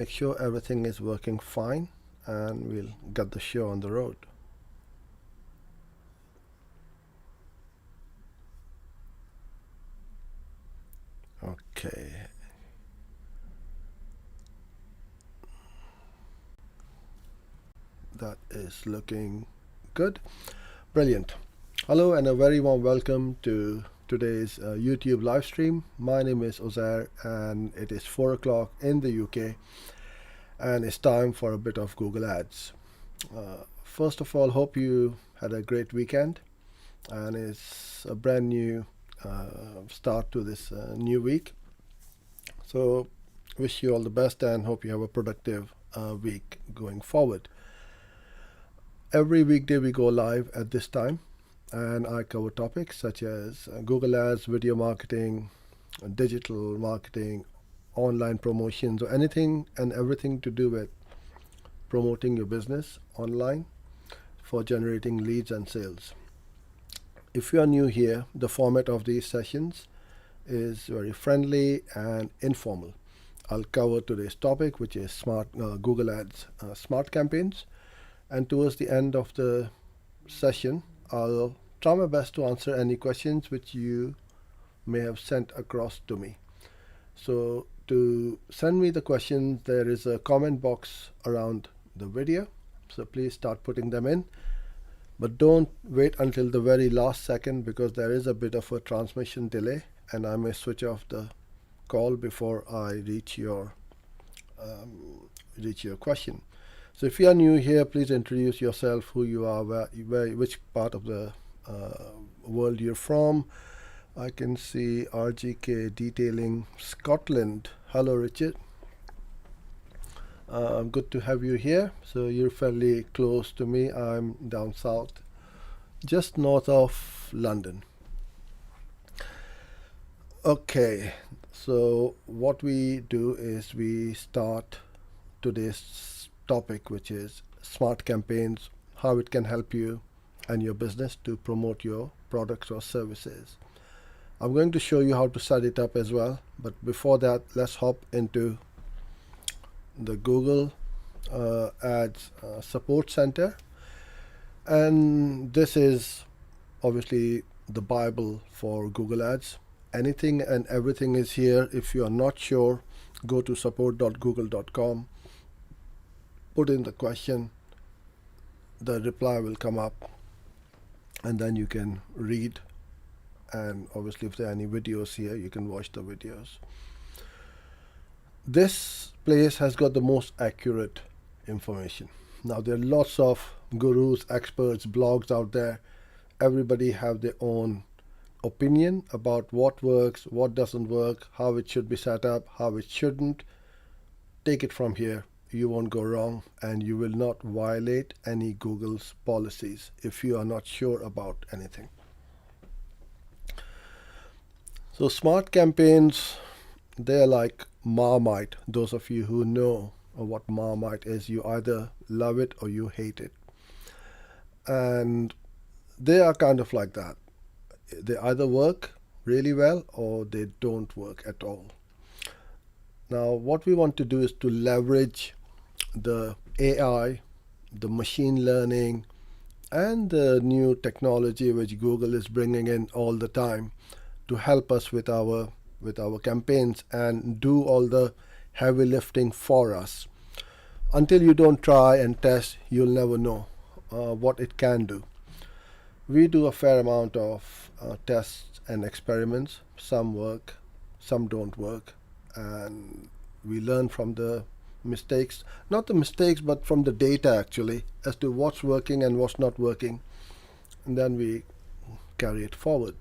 make sure everything is working fine, and we'll get the show on the road. Okay. That is looking good. Brilliant. Hello and a very warm welcome to today's YouTube live stream. My name is Uzair and it is 4 o'clock in the UK and it's time for a bit of Google Ads. First of all, hope you had a great weekend and it's a brand new start to this new week. So wish you all the best and hope you have a productive week going forward. Every weekday we go live at this time and I cover topics such as Google Ads, video marketing, digital marketing, online promotions, or anything and everything to do with promoting your business online for generating leads and sales. If you are new here, the format of these sessions is very friendly and informal. I'll cover today's topic, which is Google Ads smart campaigns. And towards the end of the session, I'll try my best to answer any questions which you may have sent across to me. So to send me the questions, there is a comment box around the video. So please start putting them in. But don't wait until the very last second because there is a bit of a transmission delay and I may switch off the call before I reach your question. So if you are new here, please introduce yourself, who you are, which part of the world you're from. I can see RGK detailing Scotland. Hello, Richard. Good to have you here. So you're fairly close to me. I'm down south, just north of London. Okay, so what we do is we start today's topic, which is smart campaigns, how it can help you and your business to promote your products or services. I'm going to show you how to set it up as well, but before that, let's hop into the Google Ads Support Center. And this is obviously the Bible for Google Ads. Anything and everything is here. If you are not sure, go to support.google.com. Put in the question, the reply will come up, and then you can read. And obviously, if there are any videos here, you can watch the videos. This place has got the most accurate information. Now, there are lots of gurus, experts, blogs out there. Everybody have their own opinion about what works, what doesn't work, how it should be set up, how it shouldn't. Take it from here. You won't go wrong and you will not violate any Google's policies if you are not sure about anything. So smart campaigns, they're like Marmite. Those of you who know what Marmite is, you either love it or you hate it. And they are kind of like that. They either work really well or they don't work at all. Now, what we want to do is to leverage the AI, the machine learning, and the new technology which Google is bringing in all the time to help us with our campaigns and do all the heavy lifting for us. Until you don't try and test, you'll never know what it can do. We do a fair amount of tests and experiments. Some work, some don't work, and we learn from the mistakes, not the mistakes, but from the data actually, as to what's working and what's not working, and then we carry it forward.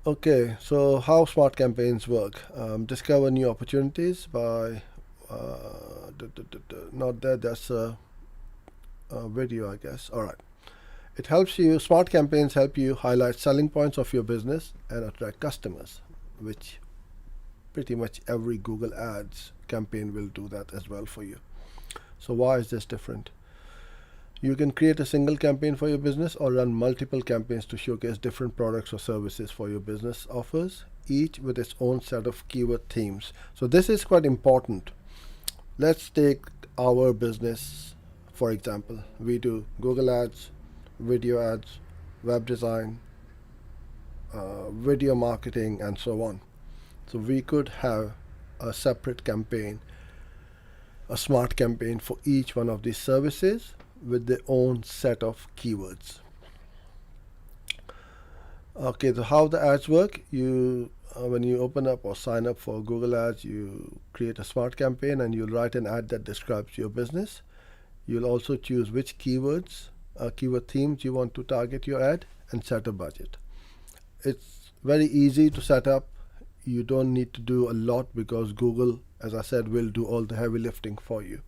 Okay, so how smart campaigns work. Discover new opportunities by not that, that's a video, I guess. All right. It helps you, smart campaigns help you highlight selling points of your business and attract customers, which pretty much every Google Ads campaign will do that as well for you. So why is this different? You can create a single campaign for your business or run multiple campaigns to showcase different products or services for your business offers. each with its own set of keyword themes. So this is quite important. Let's take our business, for example. We do Google Ads, video ads, web design, video marketing, and so on. So we could have a separate campaign, a smart campaign for each one of these services with their own set of keywords. Okay, so how the ads work? You when you open up or sign up for Google Ads, you create a smart campaign and you'll write an ad that describes your business. You'll also choose which keywords, keyword themes you want to target your ad, and set a budget. It's very easy to set up. You don't need to do a lot because Google, as I said, will do all the heavy lifting for you.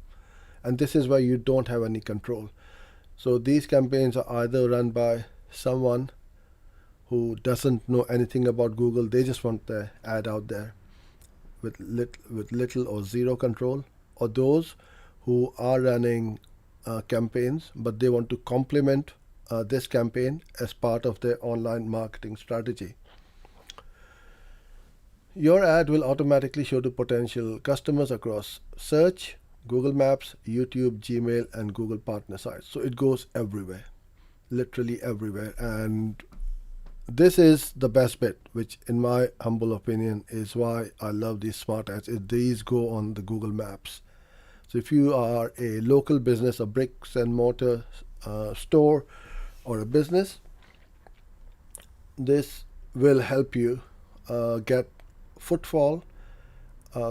And this is where you don't have any control. So these campaigns are either run by someone who doesn't know anything about Google. They just want the ad out there with little or zero control, or those who are running campaigns, but they want to complement this campaign as part of their online marketing strategy. Your ad will automatically show to potential customers across search, Google Maps, YouTube, Gmail, and Google partner sites. So it goes everywhere, literally everywhere. And this is the best bit, which in my humble opinion is why I love these smart ads, is these go on the Google Maps. So if you are a local business, a bricks and mortar store or a business, this will help you get footfall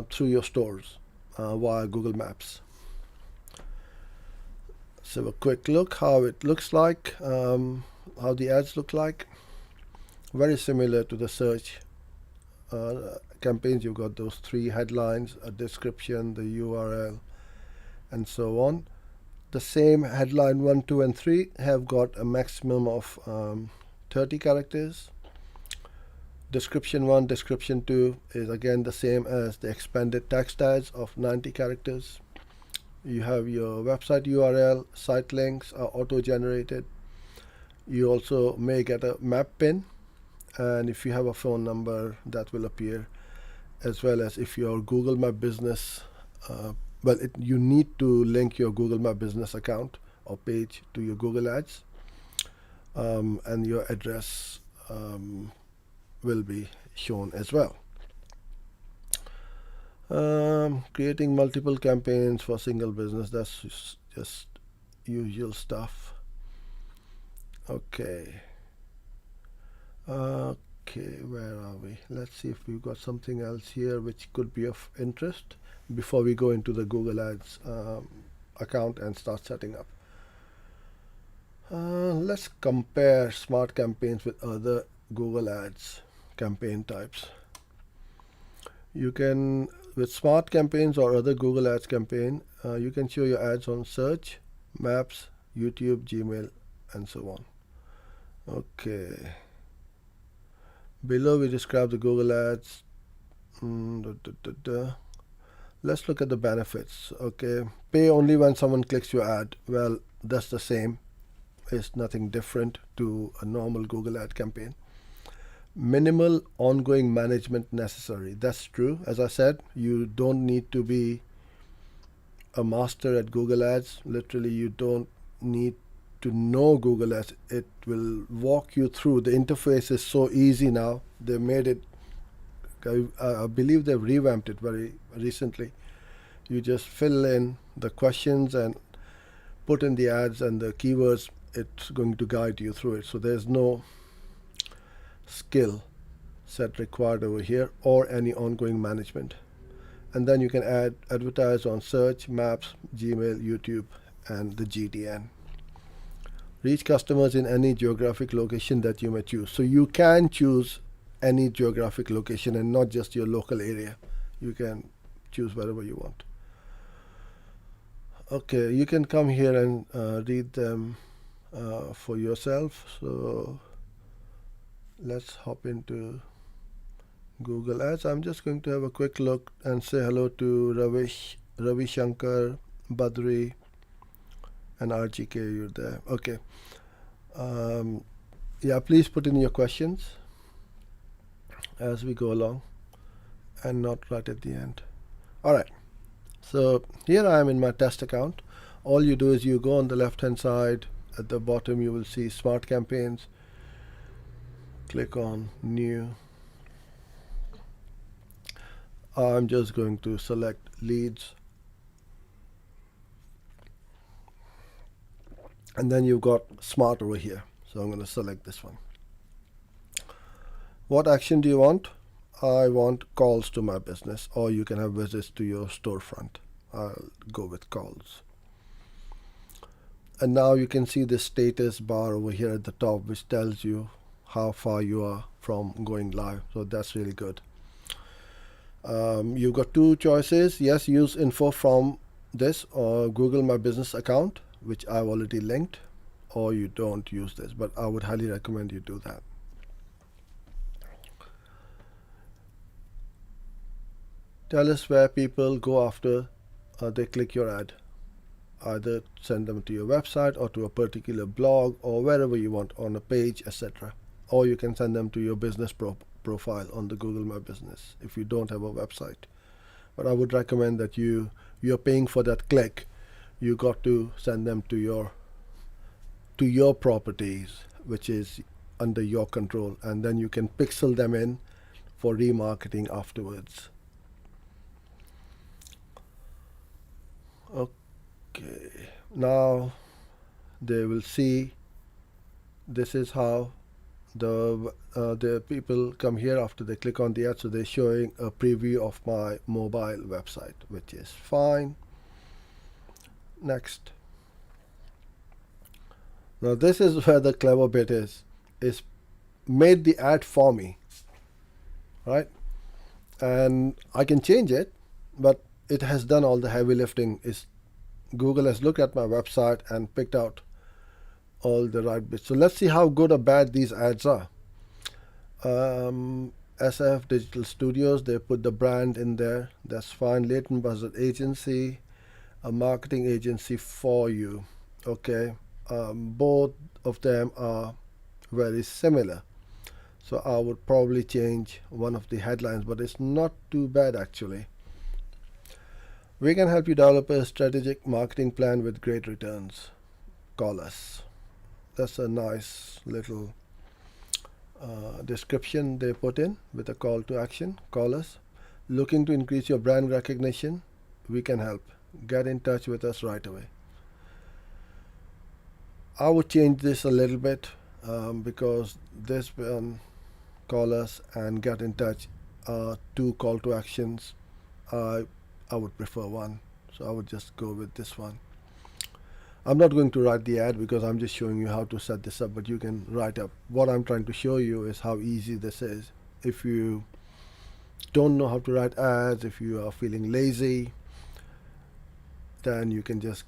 through your stores via Google Maps. So a quick look how it looks like, how the ads look like. Very similar to the search campaigns. You've got those three headlines, a description, the URL, and so on. The same headline 1, 2, and 3 have got a maximum of 30 characters. Description 1, description 2 is again the same as the expanded text ads of 90 characters. You have your website URL, site links are auto-generated. You also may get a map pin, and if you have a phone number, that will appear, as well as if your Google My Business, you need to link your Google My Business account or page to your Google Ads, and your address will be shown as well. Creating multiple campaigns for single business, that's just usual stuff. Okay, where are we? Let's see if we've got something else here which could be of interest before we go into the Google Ads account and start setting up. Let's compare smart campaigns with other Google Ads campaign types. You can, with smart campaigns or other Google Ads campaign, you can show your ads on search, maps, YouTube, Gmail, and so on. Okay. Below we describe the Google Ads. Let's look at the benefits. Okay. Pay only when someone clicks your ad. Well, that's the same. It's nothing different to a normal Google Ad campaign. Minimal ongoing management necessary. That's true. As I said, you don't need to be a master at Google Ads. Literally, you don't need to know Google Ads. It will walk you through. The interface is so easy now. They made it, I believe they've revamped it very recently. You just fill in the questions and put in the ads and the keywords. It's going to guide you through it. So there's no skill set required over here or any ongoing management. And then you can advertise on search, maps, Gmail, YouTube, and the GTN. Reach customers in any geographic location that you may choose. So you can choose any geographic location and not just your local area. You can choose wherever you want. Okay, you can come here and read them for yourself. So let's hop into Google Ads. I'm just going to have a quick look and say hello to Ravi Shankar, Badri, and RGK. You're there. Okay. Yeah, please put in your questions. as we go along and not right at the end. Alright, so here I am in my test account. All you do is you go on the left hand side. At the bottom you will see Smart Campaigns. Click on New. I'm just going to select Leads. And then you've got Smart over here. So I'm going to select this one. What action do you want? I want calls to my business, or you can have visits to your storefront. I'll go with calls. And now you can see the status bar over here at the top, which tells you how far you are from going live. So that's really good. You've got two choices. Yes, use info from this or Google My Business account, which I've already linked, or you don't use this, but I would highly recommend you do that. Tell us where people go after they click your ad. Either send them to your website or to a particular blog or wherever you want, on a page, etc. Or you can send them to your business profile on the Google My Business if you don't have a website. But I would recommend that you're paying for that click. You got to send them to your properties, which is under your control, and then you can pixel them in for remarketing afterwards. Okay, now they will see this is how the people come here after they click on the ad. So they're showing a preview of my mobile website, which is fine. Next. Now this is where the clever bit is made the ad for me, right? And I can change it, but it has done all the heavy lifting. Google has looked at my website and picked out all the right bits. So let's see how good or bad these ads are. SF Digital Studios, they put the brand in there. That's fine. Leighton Buzzard Agency, a marketing agency for you. Okay, both of them are very similar. So I would probably change one of the headlines, but it's not too bad actually. We can help you develop a strategic marketing plan with great returns. Call us. That's a nice little description they put in with a call to action. Call us. Looking to increase your brand recognition? We can help. Get in touch with us right away. I would change this a little bit because this call us and get in touch are two call to actions. I would prefer one, so I would just go with this one. I'm not going to write the ad because I'm just showing you how to set this up, but you can write up. What I'm trying to show you is how easy this is. If you don't know how to write ads, if you are feeling lazy, then you can just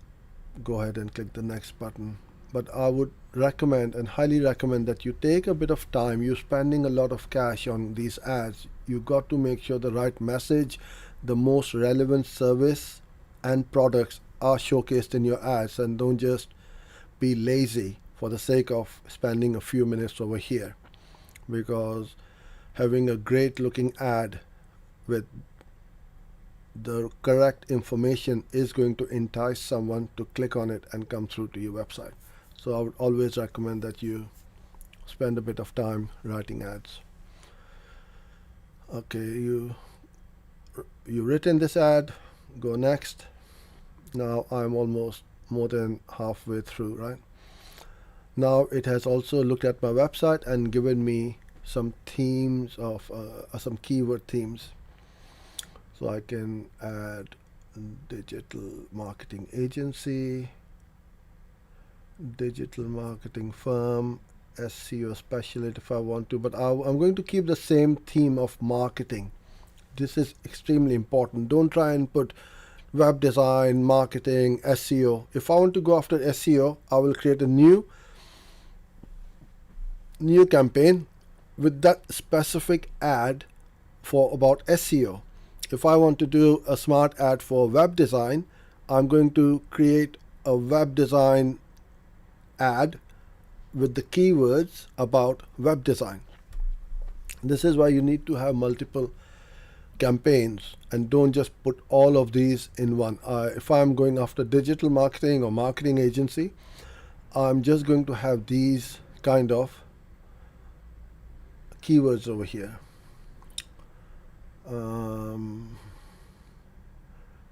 go ahead and click the next button. But I would recommend and highly recommend that you take a bit of time. You're spending a lot of cash on these ads. You've got to make sure the right message, the most relevant service and products are showcased in your ads, and don't just be lazy for the sake of spending a few minutes over here, because having a great looking ad with the correct information is going to entice someone to click on it and come through to your website. So I would always recommend that you spend a bit of time writing ads. Okay, you've written this ad, go next. Now I'm almost more than halfway through, right? Now it has also looked at my website and given me some themes of some keyword themes. So I can add digital marketing agency, digital marketing firm, SEO specialist if I want to, but I'm going to keep the same theme of marketing. This is extremely important. Don't try and put web design, marketing, SEO. If I want to go after SEO, I will create a new campaign with that specific ad for about SEO. If I want to do a smart ad for web design, I'm going to create a web design ad with the keywords about web design. This is why you need to have multiple campaigns and don't just put all of these in one. If I'm going after digital marketing or marketing agency, I'm just going to have these kind of keywords over here.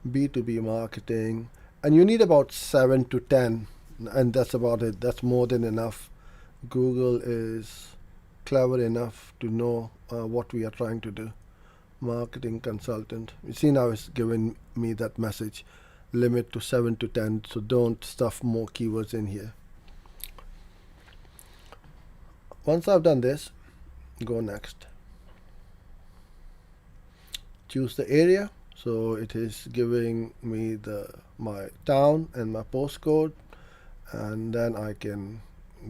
B2B marketing, and you need about 7 to 10, and that's about it. That's more than enough. Google is clever enough to know what we are trying to do. Marketing consultant. You see, now it's giving me that message, limit to 7 to 10, so don't stuff more keywords in here. Once I've done this, go next. Choose the area. So it is giving me my town and my postcode, and then I can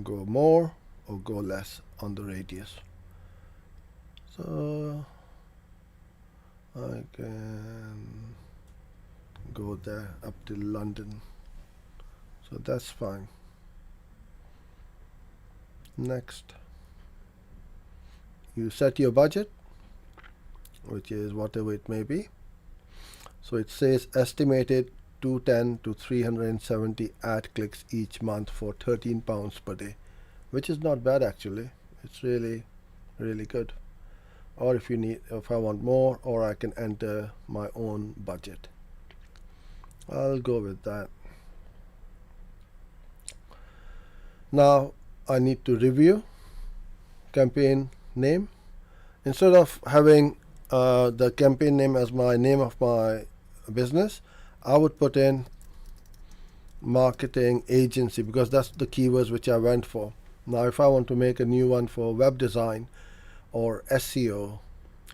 go more or go less on the radius. So I can go there up to London. So that's fine. Next, you set your budget, which is whatever it may be. So it says estimated 210 to 370 ad clicks each month for £13 per day, which is not bad actually. It's really, really good. Or if I want more, or I can enter my own budget. I'll go with that. Now I need to review campaign name. Instead of having the campaign name as my name of my business, I would put in marketing agency, because that's the keywords which I went for. Now if I want to make a new one for web design or SEO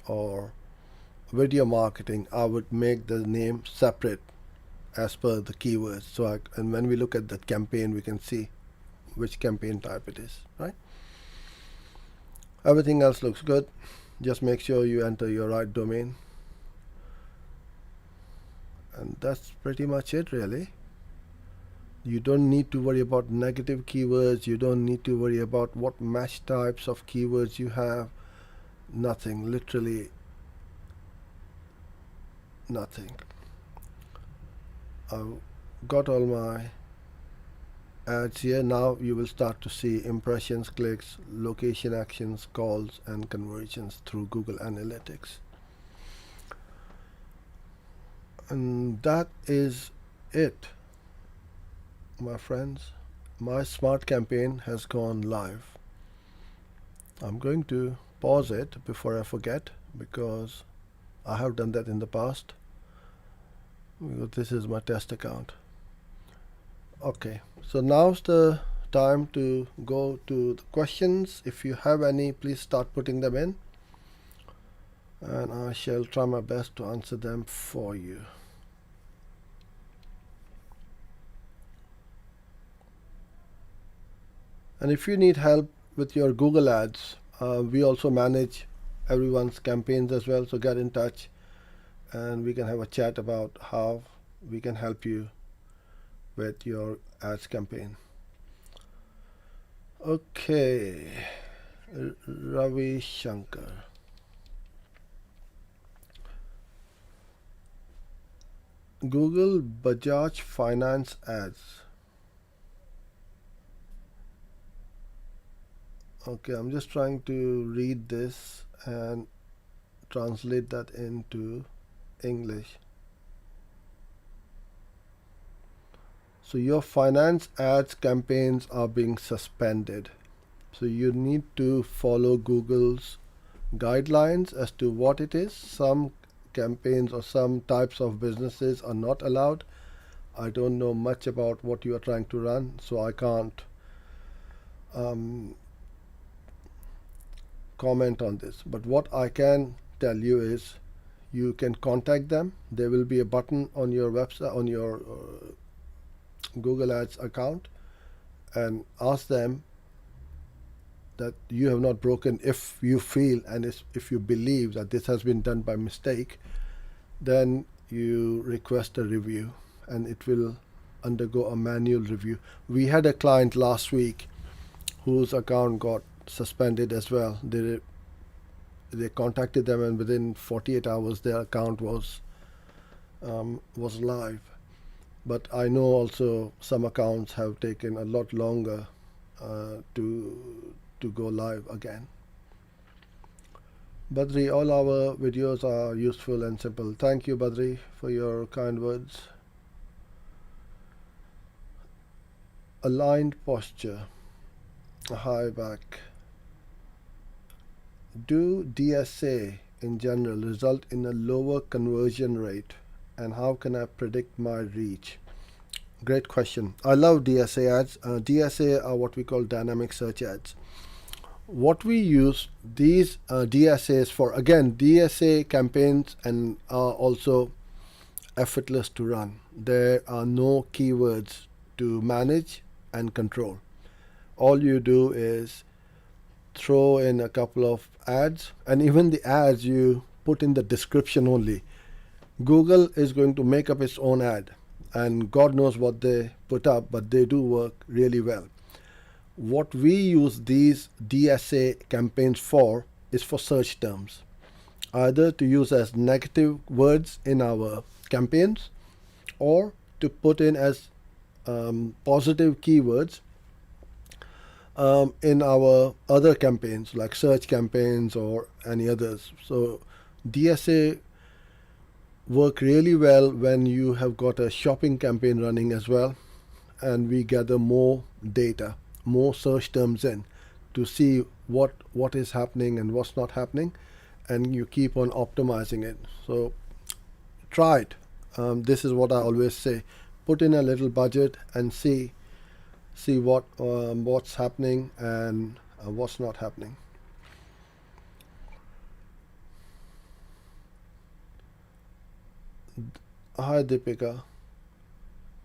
or video marketing, I would make the name separate as per the keywords. So and when we look at that campaign, we can see which campaign type it is, right? Everything else looks good. Just make sure you enter your right domain. And that's pretty much it, really. You don't need to worry about negative keywords. You don't need to worry about what match types of keywords you have. Nothing, literally nothing. I've got all my ads here. Now you will start to see impressions, clicks, location actions, calls, and conversions through Google Analytics. And that is it, my friends. My smart campaign has gone live. I'm going to pause it before I forget, because I have done that in the past. This is my test account. Okay, so now's the time to go to the questions. If you have any, please start putting them in, and I shall try my best to answer them for you. And if you need help with your Google Ads, we also manage everyone's campaigns as well, so get in touch and we can have a chat about how we can help you with your ads campaign. Okay, Ravi Shankar. Google Bajaj Finance ads. Okay, I'm just trying to read this and translate that into English. So your finance ads campaigns are being suspended. So you need to follow Google's guidelines as to what it is. Some campaigns or some types of businesses are not allowed. I don't know much about what you are trying to run, so I can't comment on this. But what I can tell you is you can contact them. There will be a button on your website, on your Google Ads account, and ask them that you have not broken. If you feel and if you believe that this has been done by mistake, then you request a review and it will undergo a manual review. We had a client last week whose account got suspended as well. they contacted them, and within 48 hours their account was live. But I know also some accounts have taken a lot longer to go live again. Badri, all our videos are useful and simple. Thank you, Badri, for your kind words. Aligned posture. High back. Do DSA in general result in a lower conversion rate? And how can I predict my reach? Great question. I love DSA ads. DSA are what we call dynamic search ads. What we use these DSAs for, again, DSA campaigns and are also effortless to run. There are no keywords to manage and control. All you do is throw in a couple of ads, and even the ads you put in the description only. Google is going to make up its own ad, and God knows what they put up, but they do work really well. What we use these DSA campaigns for is for search terms, either to use as negative words in our campaigns or to put in as positive keywords in our other campaigns like search campaigns or any others. So DSA work really well when you have got a shopping campaign running as well, and we gather more data, more search terms in to see what is happening and what's not happening, and you keep on optimizing it. So try it. This is what I always say: put in a little budget and see what's happening and what's not happening. Hi Deepika.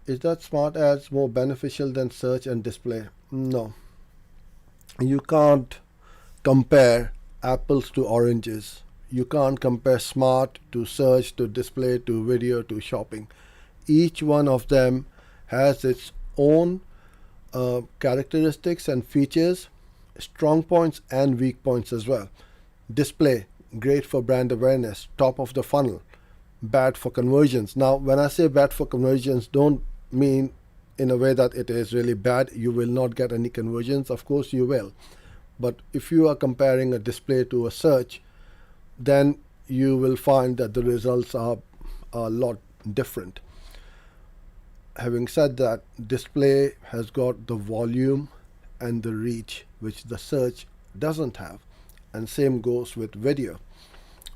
Is that smart ads more beneficial than search and display? No. You can't compare apples to oranges. You can't compare smart to search to display to video to shopping. Each one of them has its own characteristics and features, strong points and weak points as well. Display, great for brand awareness, top of the funnel. Bad for conversions. Now, when I say bad for conversions, don't mean in a way that it is really bad. You will not get any conversions. Of course you will. But if you are comparing a display to a search, then you will find that the results are a lot different. Having said that, display has got the volume and the reach which the search doesn't have, and same goes with video.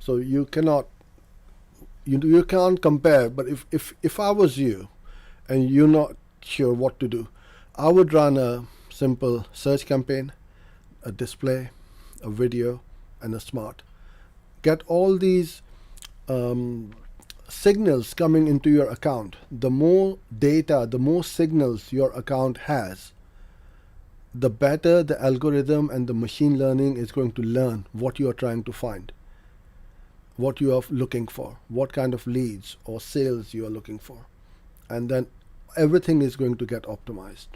So you can't compare. But if I was you and you're not sure what to do, I would run a simple search campaign, a display, a video, and a smart. Get all these signals coming into your account. The more data, the more signals your account has, the better the algorithm and the machine learning is going to learn what you are trying to find, what you are looking for, what kind of leads or sales you are looking for. And then everything is going to get optimized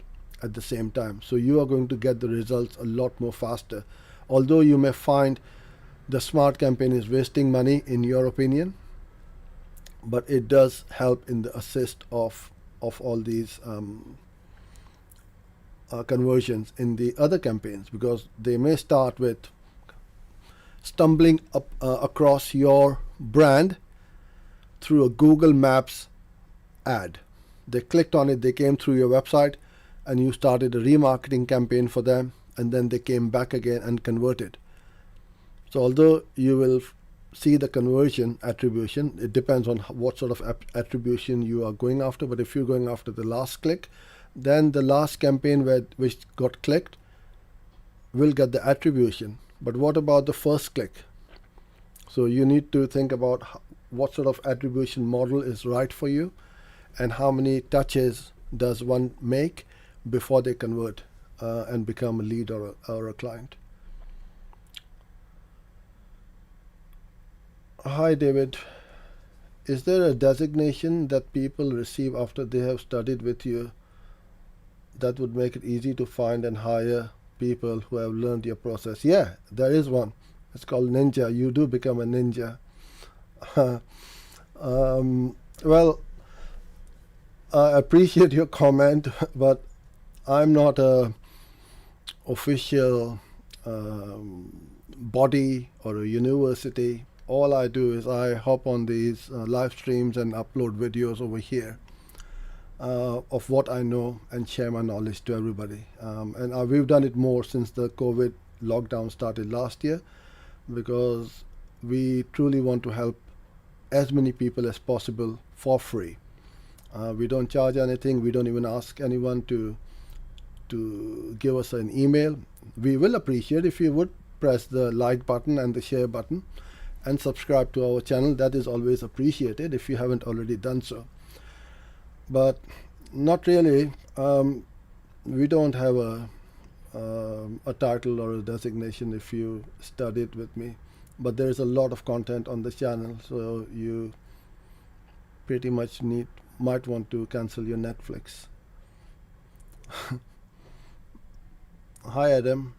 at the same time. So you are going to get the results a lot more faster. Although you may find the smart campaign is wasting money in your opinion, but it does help in the assist of all these conversions in the other campaigns, because they may start with stumbling up across your brand through a Google Maps ad. They clicked on it, they came through your website, and you started a remarketing campaign for them, and then they came back again and converted. So although you will see the conversion attribution, it depends on what sort of attribution you are going after. But if you're going after the last click, then the last campaign which got clicked will get the attribution. But what about the first click? So you need to think about what sort of attribution model is right for you, and how many touches does one make before they convert and become a lead or a client. Hi David. Is there a designation that people receive after they have studied with you that would make it easy to find and hire people who have learned your process? Yeah, there is one. It's called ninja. You do become a ninja. Well, I appreciate your comment, but I'm not a official body or a university. All I do is I hop on these live streams and upload videos over here of what I know and share my knowledge to everybody. And we've done it more since the COVID lockdown started last year, because we truly want to help as many people as possible for free. We don't charge anything. We don't even ask anyone to give us an email. We will appreciate if you would press the like button and the share button and subscribe to our channel. That is always appreciated if you haven't already done so. But not really. We don't have a title or a designation if you studied with me. But there is a lot of content on the channel, so you pretty much might want to cancel your Netflix. Hi Adam.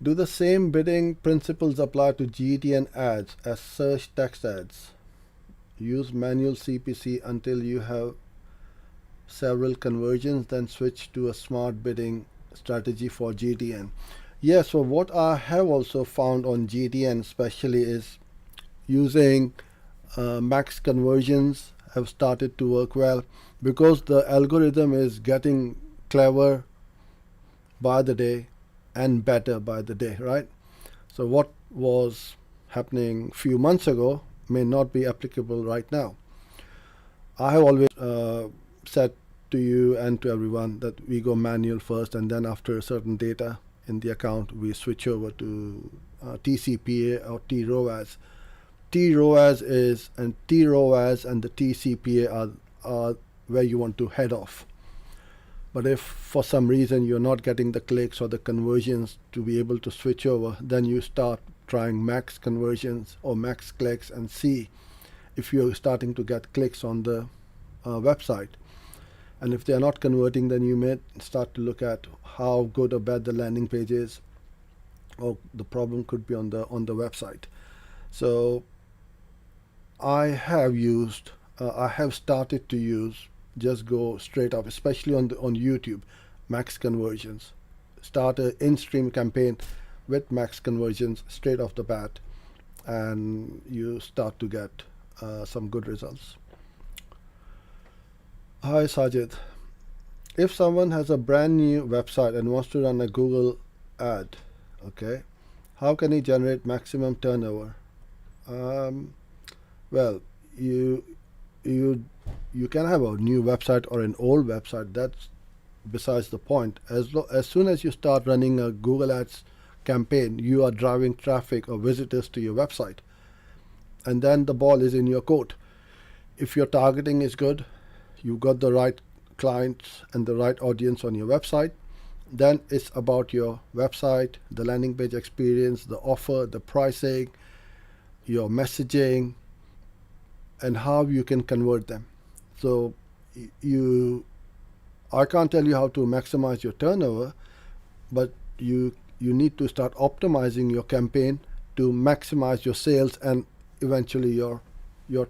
Do the same bidding principles apply to GTN ads as search text ads? Use manual CPC until you have several conversions, then switch to a smart bidding strategy for GTN. Yeah, so what I have also found on GTN especially is using max conversions have started to work well, because the algorithm is getting clever by the day and better by the day, right? So what was happening a few months ago may not be applicable right now. I have always said to you and to everyone that we go manual first, and then after a certain data in the account we switch over to TCPA or TROAS. TROAS and the TCPA are where you want to head off. But if for some reason you're not getting the clicks or the conversions to be able to switch over, then you start trying max conversions or max clicks and see if you're starting to get clicks on the website. And if they're not converting, then you may start to look at how good or bad the landing page is, or the problem could be on the website. So I have started to use, just go straight up, especially on YouTube, max conversions. Start an in-stream campaign with max conversions straight off the bat, and you start to get some good results. Hi Sajid. If someone has a brand new website and wants to run a Google ad, okay, how can he generate maximum turnover? Well, you can have a new website or an old website. That's besides the point. As soon as you start running a Google Ads campaign, you are driving traffic or visitors to your website, and then the ball is in your court. If your targeting is good, you've got the right clients and the right audience on your website, then it's about your website, the landing page experience, the offer, the pricing, your messaging, and how you can convert them. So I can't tell you how to maximize your turnover, but you need to start optimizing your campaign to maximize your sales and eventually your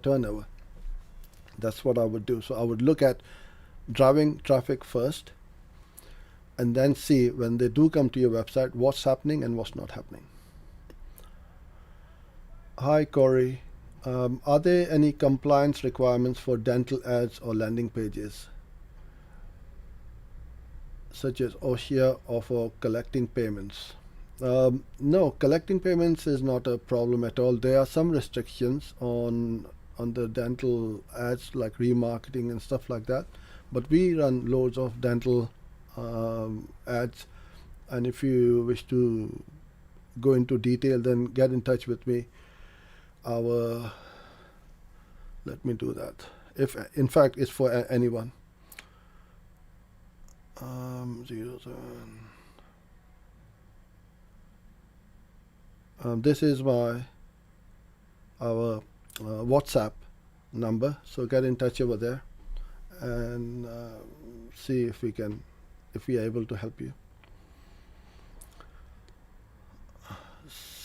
turnover. That's what I would do. So I would look at driving traffic first, and then see when they do come to your website what's happening and what's not happening. Hi Corey. Are there any compliance requirements for dental ads or landing pages, such as OSHA or for collecting payments? No, collecting payments is not a problem at all. There are some restrictions on the dental ads, like remarketing and stuff like that, but we run loads of dental ads, and if you wish to go into detail, then get in touch with me. Let me do that. If in fact it's for anyone. 07. This is our WhatsApp number, so get in touch over there and see if we are able to help you.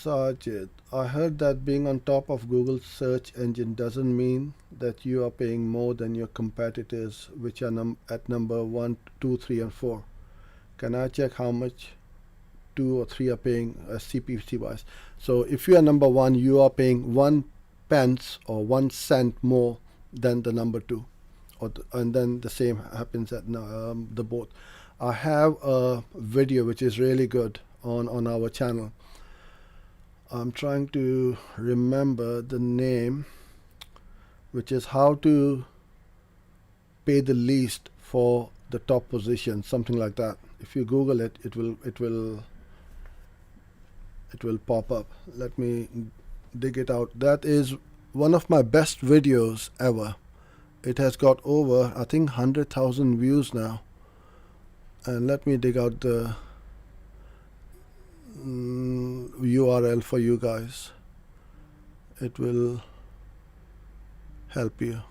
Sajid, I heard that being on top of Google's search engine doesn't mean that you are paying more than your competitors, which are at number 1, 2, 3, and 4. Can I check how much 2 or 3 are paying CPC wise? So if you are number 1, you are paying 1 pence or 1 cent more than the number 2. And then the same happens at the both. I have a video which is really good on our channel. I'm trying to remember the name, which is how to pay the least for the top position, something like that. If you Google it, it will pop up. Let me dig it out. That is one of my best videos ever. It has got over, I think, 100,000 views now. And let me dig out the URL for you guys. It will help you.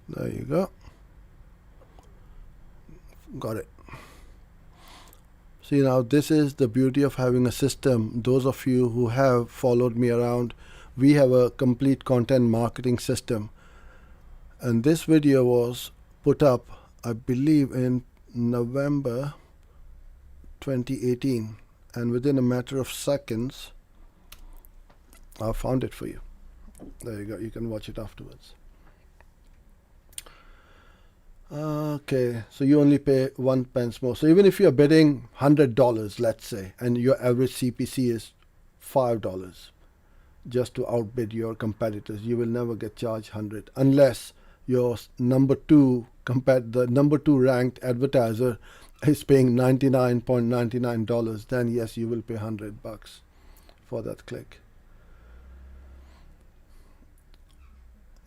There you go. Got it. See, now this is the beauty of having a system. Those of you who have followed me around, we have a complete content marketing system. And this video was put up, I believe, in November 2018. And within a matter of seconds, I found it for you. There you go. You can watch it afterwards. Okay, so you only pay 1 pence more. So even if you're bidding $100, let's say, and your average CPC is $5, just to outbid your competitors, you will never get charged 100 unless your the number 2 ranked advertiser is paying $99.99. Then yes, you will pay $100 for that click.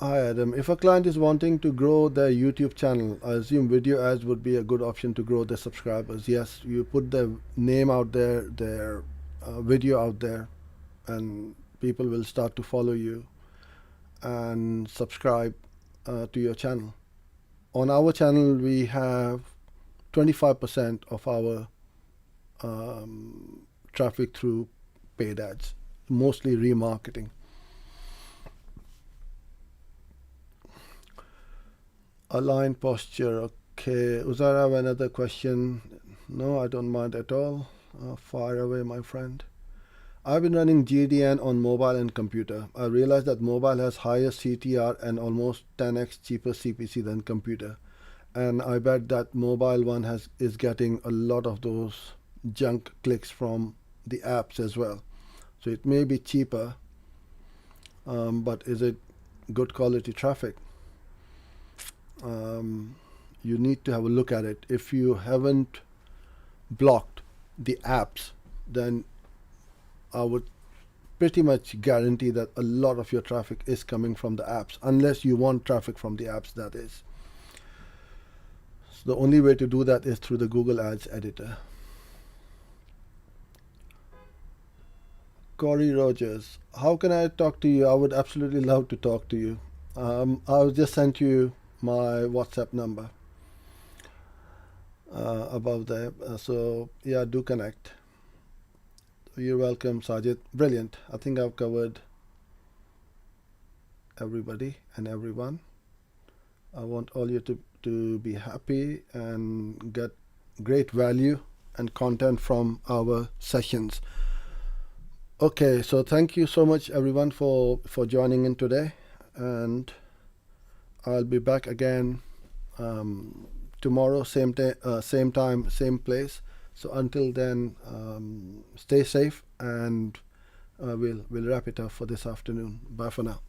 Hi Adam, if a client is wanting to grow their YouTube channel, I assume video ads would be a good option to grow their subscribers. Yes, you put their name out there, their video out there, and people will start to follow you and subscribe to your channel. On our channel, we have 25% of our traffic through paid ads, mostly remarketing. Align posture. Okay, Uzair, I have another question. No, I don't mind at all. Fire away, my friend. I've been running GDN on mobile and computer. I realized that mobile has higher CTR and almost 10x cheaper CPC than computer. And I bet that mobile one is getting a lot of those junk clicks from the apps as well. So it may be cheaper, but is it good quality traffic? You need to have a look at it. If you haven't blocked the apps, then I would pretty much guarantee that a lot of your traffic is coming from the apps, unless you want traffic from the apps, that is. So the only way to do that is through the Google Ads editor. Corey Rogers, how can I talk to you? I would absolutely love to talk to you. I'll just send you my WhatsApp number above there. So yeah, do connect. You're welcome, Sajid. Brilliant. I think I've covered everybody and everyone. I want all you to be happy and get great value and content from our sessions. Okay, so thank you so much everyone for joining in today, and I'll be back again tomorrow, same time, same place. So until then, stay safe, and we'll wrap it up for this afternoon. Bye for now.